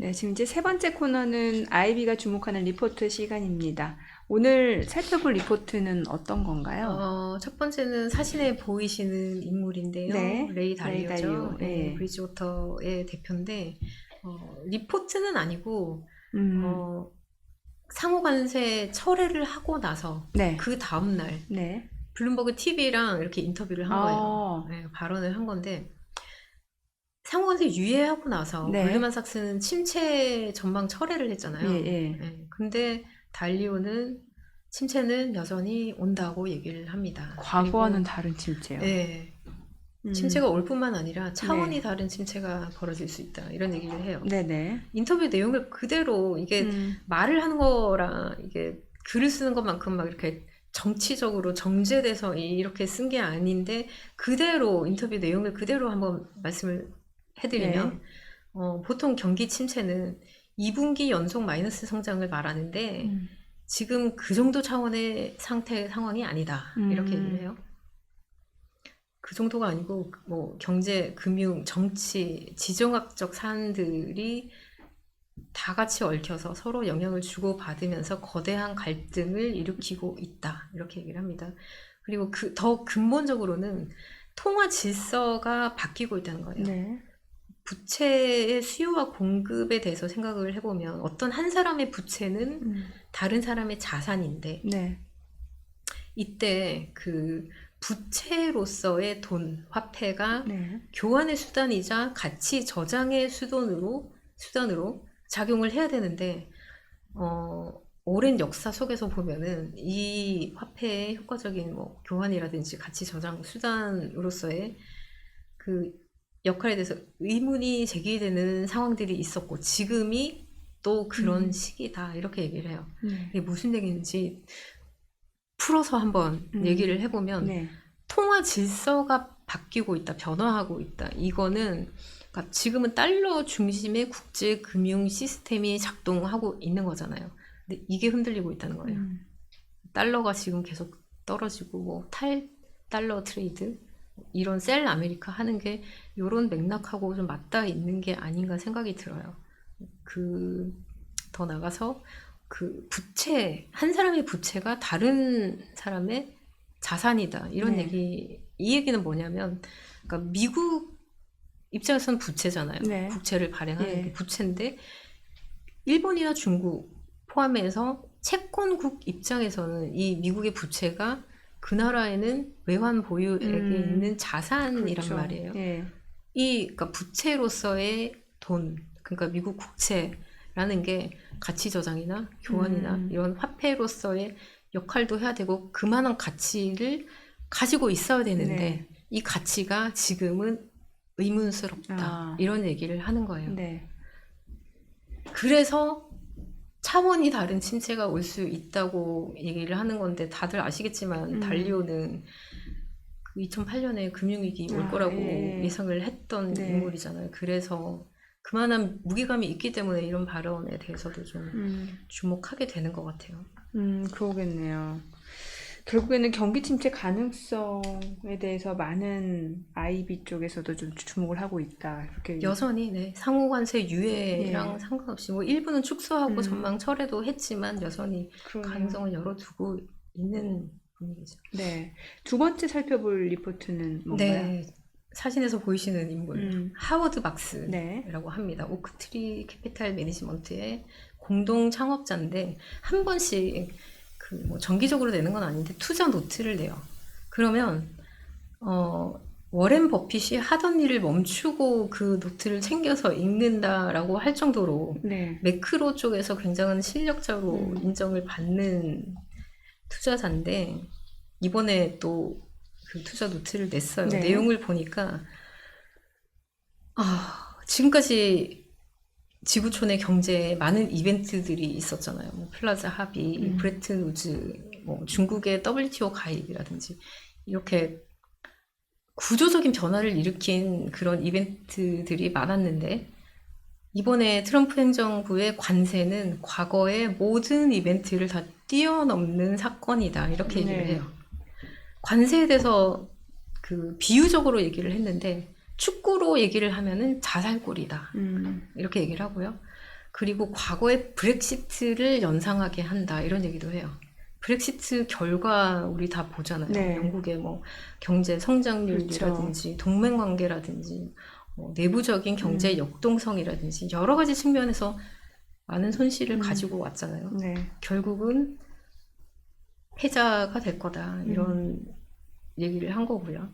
네, 지금 이제 세 번째 코너는 아이비가 주목하는 리포트 시간입니다. 오늘 살펴볼 리포트는 어떤 건가요? 첫 번째는 사진에 보이시는 인물인데요. 네, 레이 레이 달리오. 달리오죠. 네. 브리지워터의 대표인데, 리포트는 아니고, 음, 상호 관세 철회를 하고 나서, 네, 그 다음날, 네. 블룸버그 TV랑 이렇게 인터뷰를 한 거예요. 네, 발언을 한 건데, 상호 관세 유예하고 나서, 네. 골드만삭스는 침체 전망 철회를 했잖아요. 예, 예. 네, 근데 달리오는 침체는 여전히 온다고 얘기를 합니다. 과거와는 그리고 다른 침체요. 네, 음, 침체가 올 뿐만 아니라 차원이 네. 다른 침체가 벌어질 수 있다. 이런 얘기를 해요. 네네. 인터뷰 내용을 그대로 이게 말을 하는 거랑 이게 글을 쓰는 것만큼 막 이렇게 정치적으로 정제돼서 이렇게 쓴 게 아닌데 그대로 인터뷰 내용을 그대로 한번 말씀을 해드리면 네. 보통 경기 침체는 2분기 연속 마이너스 성장을 말하는데 지금 그 정도 차원의 상황이 아니다. 이렇게 얘기를 해요. 그 정도가 아니고 뭐 경제, 금융, 정치, 지정학적 사안들이 다 같이 얽혀서 서로 영향을 주고받으면서 거대한 갈등을 일으키고 있다. 이렇게 얘기를 합니다. 그리고 더 근본적으로는 통화 질서가 바뀌고 있다는 거예요. 네. 부채의 수요와 공급에 대해서 생각을 해보면 어떤 한 사람의 부채는 다른 사람의 자산인데 네. 이때 그 부채로서의 돈, 화폐가 네. 교환의 수단이자 가치 저장의 수단으로 작용을 해야 되는데 오랜 역사 속에서 보면은 이 화폐의 효과적인 뭐 교환이라든지 가치 저장 수단으로서의 그 역할에 대해서 의문이 제기되는 상황들이 있었고 지금이 또 그런 시기다 이렇게 얘기를 해요. 이게 무슨 얘기인지 풀어서 한번 얘기를 해보면 네. 통화 질서가 바뀌고 있다, 변화하고 있다. 이거는 그러니까 지금은 달러 중심의 국제 금융 시스템이 작동하고 있는 거잖아요. 근데 이게 흔들리고 있다는 거예요. 달러가 지금 계속 떨어지고 뭐 탈달러 트레이드 이런 셀 아메리카 하는 게 이런 맥락하고 좀 맞닿아 있는 게 아닌가 생각이 들어요. 더 나가서 그 부채, 한 사람의 부채가 다른 사람의 자산이다. 이런 네. 이 얘기는 뭐냐면, 그러니까 미국 입장에서는 부채잖아요. 네. 국채를 발행하는 예. 게 부채인데, 일본이나 중국 포함해서 채권국 입장에서는 이 미국의 부채가 그 나라에는 외환 보유액에 있는 자산이란 그렇죠. 말이에요. 예. 그러니까 부채로서의 돈, 그러니까 미국 국채라는 게 가치 저장이나 교환이나 이런 화폐로서의 역할도 해야 되고 그만한 가치를 가지고 있어야 되는데 네. 이 가치가 지금은 의문스럽다. 이런 얘기를 하는 거예요. 네. 그래서 차원이 다른 침체가 올 수 있다고 얘기를 하는 건데 다들 아시겠지만 달리오는 2008년에 금융위기 올 거라고 예. 예상을 했던 네. 인물이잖아요. 그래서 그만한 무게감이 있기 때문에 이런 발언에 대해서도 좀 주목하게 되는 것 같아요. 그러겠네요. 결국에는 경기 침체 가능성에 대해서 많은 아이비 쪽에서도 좀 주목을 하고 있다. 이렇게 여전히 네, 상호관세 유예랑 상관없이 뭐 일부는 축소하고 전망 철회도 했지만 여전히 그러네요. 가능성을 열어두고 있는 분위기죠. 네. 두 번째 살펴볼 리포트는 뭔가요? 네, 사진에서 보이시는 인물 하워드 박스라고 네. 합니다. 오크트리 캐피탈 매니지먼트의 공동 창업자인데 한 번씩 뭐 정기적으로 내는 건 아닌데 투자 노트를 내요. 그러면 워렌 버핏이 하던 일을 멈추고 그 노트를 챙겨서 읽는다라고 할 정도로 네. 매크로 쪽에서 굉장한 실력자로 인정을 받는 투자자인데 이번에 또 그 투자 노트를 냈어요. 네. 내용을 보니까 지금까지 지구촌의 경제에 많은 이벤트들이 있었잖아요. 뭐 플라자 합의, 브레튼 우즈, 뭐 중국의 WTO 가입이라든지 이렇게 구조적인 변화를 일으킨 그런 이벤트들이 많았는데 이번에 트럼프 행정부의 관세는 과거의 모든 이벤트를 다 뛰어넘는 사건이다. 이렇게 얘기를 해요. 관세에 대해서 그 비유적으로 얘기를 했는데 축구로 얘기를 하면은 자살골이다. 이렇게 얘기를 하고요. 그리고 과거의 브렉시트를 연상하게 한다 이런 얘기도 해요. 브렉시트 결과 우리 다 보잖아요. 네. 영국의 뭐 경제 성장률이라든지 동맹 관계라든지 내부적인 경제 역동성이라든지 여러 가지 측면에서 많은 손실을 가지고 왔잖아요. 네. 결국은 패자가 될 거다 이런 얘기를 한 거고요.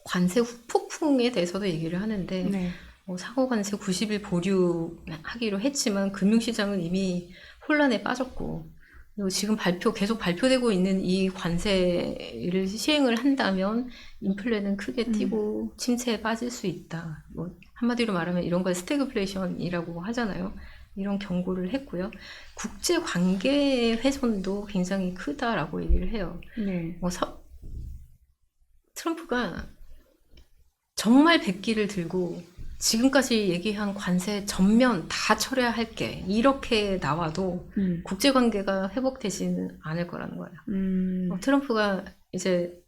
관세 후폭풍에 대해서도 얘기를 하는데 네. 상호 관세 90일 보류하기로 했지만 금융시장은 이미 혼란에 빠졌고 그리고 지금 계속 발표되고 있는 이 관세를 시행을 한다면 인플레는 크게 뛰고 침체에 빠질 수 있다. 뭐 한마디로 말하면 이런 걸 스태그플레이션이라고 하잖아요. 이런 경고를 했고요. 국제 관계 훼손도 굉장히 크다라고 얘기를 해요. 네. 트럼프가 정말 백기를 들고 지금까지 얘기한 관세 전면 다 철회할게 이렇게 나와도 국제관계가 회복되지는 않을 거라는 거예요. 트럼프가 이제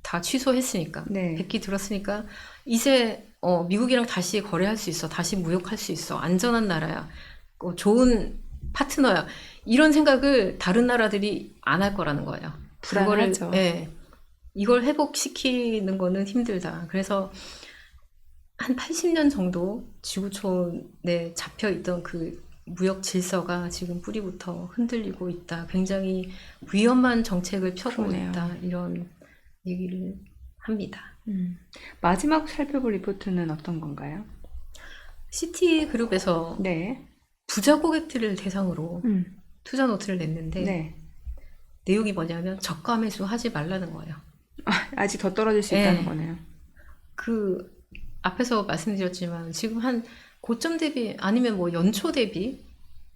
다 취소했으니까 네. 백기 들었으니까 이제 미국이랑 다시 거래할 수 있어, 다시 무역할 수 있어, 안전한 나라야, 좋은 파트너야 이런 생각을 다른 나라들이 안 할 거라는 거예요. 불안하죠. 이걸 회복시키는 거는 힘들다. 그래서 한 80년 정도 지구촌에 잡혀있던 그 무역 질서가 지금 뿌리부터 흔들리고 있다. 굉장히 위험한 정책을 펴고 그러네요. 있다. 이런 얘기를 합니다. 마지막 살펴볼 리포트는 어떤 건가요? 시티그룹에서 네. 부자 고객들을 대상으로 투자 노트를 냈는데 네. 내용이 뭐냐면 저가 매수 하지 말라는 거예요. 아직 더 떨어질 수 네. 있다는 거네요. 그 앞에서 말씀드렸지만 지금 한 고점 대비 아니면 뭐 연초 대비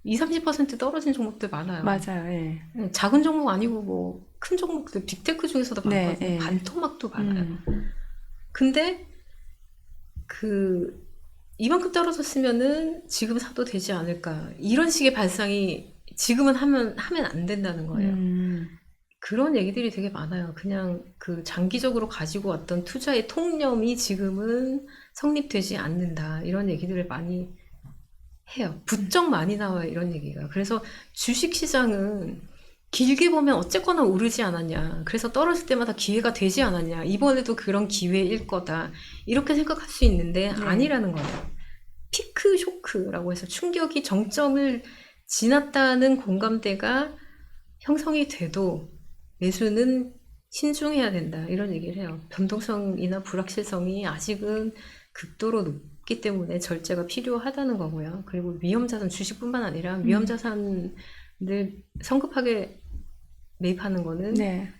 20-30% 떨어진 종목들 많아요. 맞아요. 예. 작은 종목 아니고 뭐 큰 종목들 빅테크 중에서도 네, 많거든요. 네. 반토막도 많아요. 근데 이만큼 떨어졌으면은 지금 사도 되지 않을까 이런 식의 발상이 지금은 하면 안 된다는 거예요. 그런 얘기들이 되게 많아요. 그냥 그 장기적으로 가지고 왔던 투자의 통념이 지금은 성립되지 않는다. 이런 얘기들을 많이 해요. 부쩍 많이 나와요. 이런 얘기가. 그래서 주식시장은 길게 보면 어쨌거나 오르지 않았냐. 그래서 떨어질 때마다 기회가 되지 않았냐. 이번에도 그런 기회일 거다. 이렇게 생각할 수 있는데 아니라는 거예요. 피크 쇼크라고 해서 충격이 정점을 지났다는 공감대가 형성이 돼도 매수는 신중해야 된다 이런 얘기를 해요. 변동성이나 불확실성이 아직은 극도로 높기 때문에 절제가 필요하다는 거고요. 그리고 위험자산 주식뿐만 아니라 위험자산을 성급하게 매입하는 거는 네.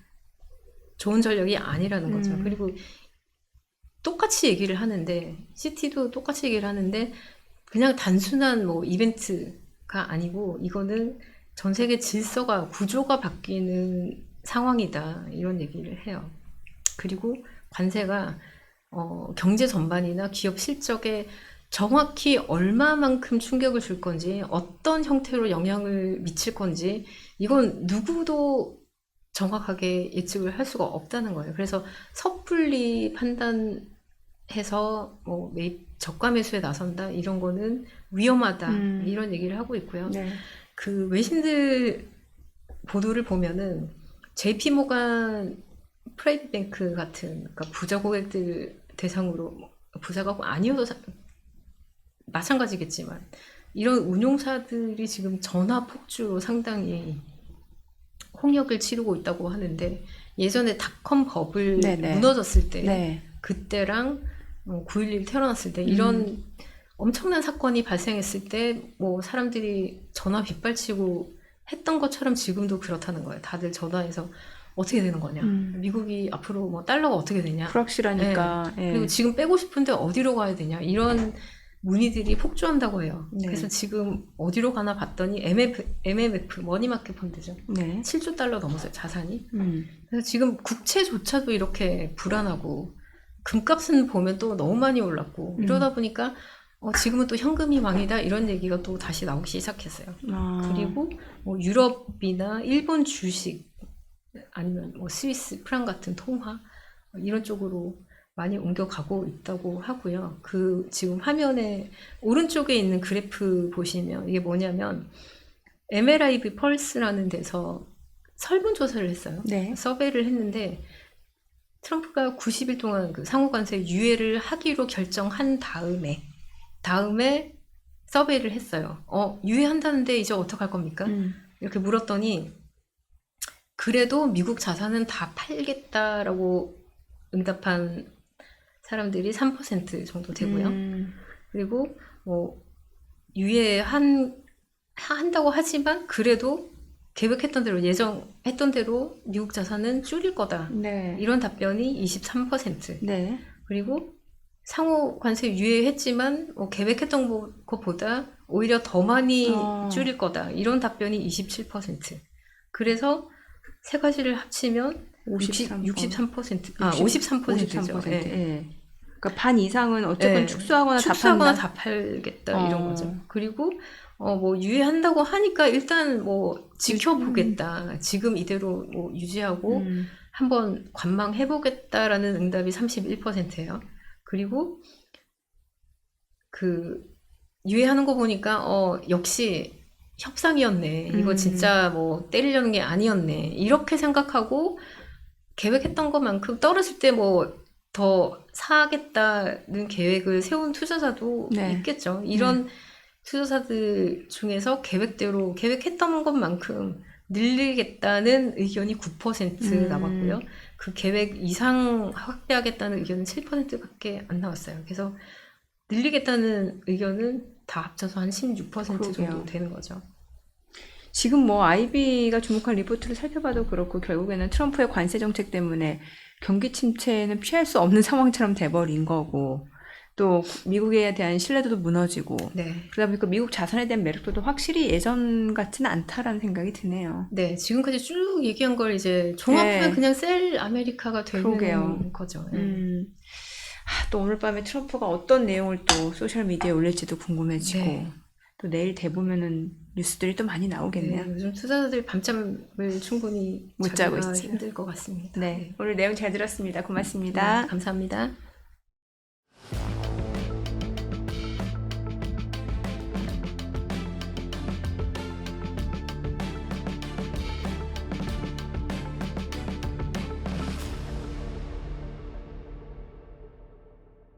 좋은 좋은 전략이 아니라는 거죠. 그리고 똑같이 얘기를 하는데 시티도 똑같이 얘기를 하는데 그냥 단순한 뭐 이벤트가 아니고 이거는 전 세계 질서가 구조가 바뀌는 상황이다 이런 얘기를 해요. 그리고 관세가 경제 전반이나 기업 실적에 정확히 얼마만큼 충격을 줄 건지 어떤 형태로 영향을 미칠 건지 이건 누구도 정확하게 예측을 할 수가 없다는 거예요. 그래서 섣불리 판단해서 뭐 저가 매수에 나선다 이런 거는 위험하다 이런 얘기를 하고 있고요. 네. 그 외신들 보도를 보면은 JP 모간 프라이빗 뱅크 같은 그러니까 부자 고객들 대상으로 부자가 아니어도 마찬가지겠지만 이런 운용사들이 지금 전화 폭주로 상당히 홍역을 치르고 있다고 하는데 예전에 닷컴 버블 무너졌을 때 그때랑 9.11 태어났을 때 이런 엄청난 사건이 발생했을 때 뭐 사람들이 전화 빗발치고 했던 것처럼 지금도 그렇다는 거예요. 다들 전화해서 어떻게 되는 거냐. 미국이 앞으로 뭐 달러가 어떻게 되냐. 불확실하니까. 네. 그리고 지금 빼고 싶은데 어디로 가야 되냐. 이런 문의들이 폭주한다고 해요. 네. 그래서 지금 어디로 가나 봤더니 MMF 머니마켓 펀드죠. 네. 7조 달러 넘었어요. 자산이. 그래서 지금 국채조차도 이렇게 불안하고 금값은 보면 또 너무 많이 올랐고 이러다 보니까 지금은 또 현금이 왕이다 이런 얘기가 또 다시 나오기 시작했어요. 그리고 뭐 유럽이나 일본 주식 아니면 뭐 스위스 프랑 같은 통화 이런 쪽으로 많이 옮겨가고 있다고 하고요. 그 지금 화면에 오른쪽에 있는 그래프 보시면 이게 뭐냐면 MLIB 펄스라는 데서 설문조사를 했어요. 네. 서베이를 했는데 트럼프가 90일 동안 그 상호관세 유예를 하기로 결정한 다음에 서베이를 했어요. 유예한다는데 이제 어떡할 겁니까? 이렇게 물었더니 그래도 미국 자산은 다 팔겠다라고 응답한 사람들이 3% 정도 되고요. 그리고 뭐 한다고 하지만 그래도 계획했던 대로 예정했던 대로 미국 자산은 줄일 거다. 네. 이런 답변이 23%. 네. 그리고 상호 관세 유예했지만 계획했던 것보다 오히려 더 많이 줄일 거다. 이런 답변이 27%. 그래서 세 가지를 합치면 53%. 53%죠. 예. 예. 그러니까 반 이상은 어쨌건 예. 축소하거나 다 팔겠다 이런 거죠. 그리고 뭐 유예한다고 하니까 일단 뭐 지켜보겠다. 지금 이대로 뭐 유지하고 한번 관망해보겠다라는 응답이 31%예요. 그리고 그 유예하는 거 보니까 역시 협상이었네. 이거 진짜 뭐 때리려는 게 아니었네. 이렇게 생각하고 계획했던 것만큼 떨어질 때 뭐 더 사겠다는 계획을 세운 투자자도 네. 있겠죠. 이런 투자자들 중에서 계획했던 것만큼 늘리겠다는 의견이 9% 남았고요. 그 계획 이상 확대하겠다는 의견은 7%밖에 안 나왔어요. 그래서 늘리겠다는 의견은 다 합쳐서 한 16% 정도 되는 거죠. 지금 뭐 IB가 주목한 리포트를 살펴봐도 그렇고 결국에는 트럼프의 관세 정책 때문에 경기 침체는 피할 수 없는 상황처럼 돼버린 거고 또 미국에 대한 신뢰도도 무너지고 그러다 보니까 미국 자산에 대한 매력도도 확실히 예전 같지는 않다라는 생각이 드네요. 네, 지금까지 쭉 얘기한 걸 이제 종합하면 그냥 셀 아메리카가 되는 거죠. 또 오늘 밤에 트럼프가 어떤 내용을 또 소셜미디어에 올릴지도 궁금해지고 또 내일 대보면은 뉴스들이 또 많이 나오겠네요. 요즘 투자자들 밤잠을 충분히 못 자고 있어요. 힘들 것 같습니다. 네, 오늘 내용 잘 들었습니다. 고맙습니다. 감사합니다.